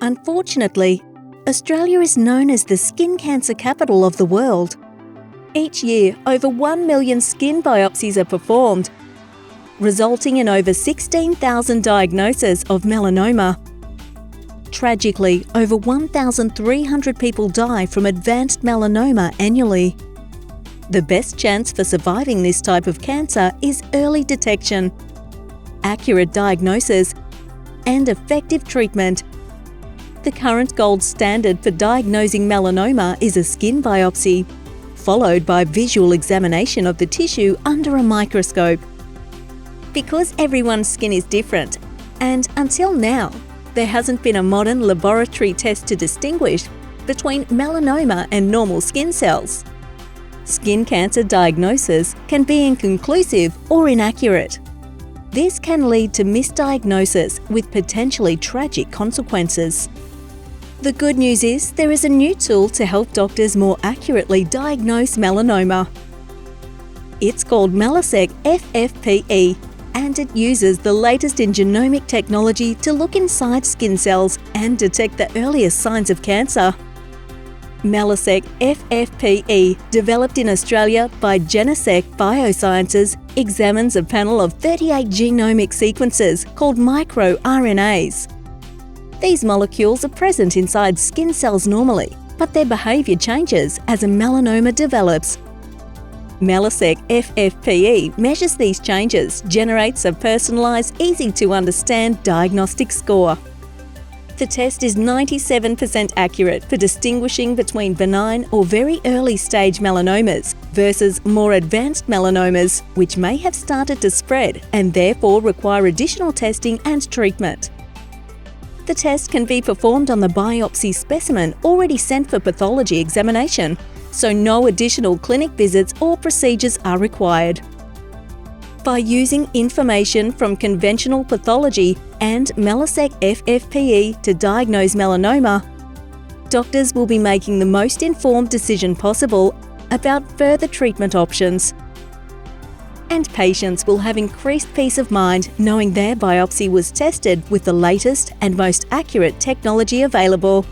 Unfortunately, Australia is known as the skin cancer capital of the world. Each year, over 1 million skin biopsies are performed, resulting in over 16,000 diagnoses of melanoma. Tragically, over 1,300 people die from advanced melanoma annually. The best chance for surviving this type of cancer is early detection, accurate diagnosis, and effective treatment. The current gold standard for diagnosing melanoma is a skin biopsy, followed by visual examination of the tissue under a microscope. Because everyone's skin is different, and until now, there hasn't been a modern laboratory test to distinguish between melanoma and normal skin cells. Skin cancer diagnosis can be inconclusive or inaccurate. This can lead to misdiagnosis with potentially tragic consequences. The good news is there is a new tool to help doctors more accurately diagnose melanoma. It's called Melaseq FFPE, and it uses the latest in genomic technology to look inside skin cells and detect the earliest signs of cancer. Melaseq FFPE, developed in Australia by Geneseq Biosciences, examines a panel of 38 genomic sequences called microRNAs. These molecules are present inside skin cells normally, but their behaviour changes as a melanoma develops. Melaseq FFPE measures these changes, generates a personalised, easy-to-understand diagnostic score. The test is 97% accurate for distinguishing between benign or very early stage melanomas versus more advanced melanomas, which may have started to spread and therefore require additional testing and treatment. The test can be performed on the biopsy specimen already sent for pathology examination, so no additional clinic visits or procedures are required. By using information from conventional pathology and Melaseq FFPE to diagnose melanoma, doctors will be making the most informed decision possible about further treatment options. And patients will have increased peace of mind knowing their biopsy was tested with the latest and most accurate technology available.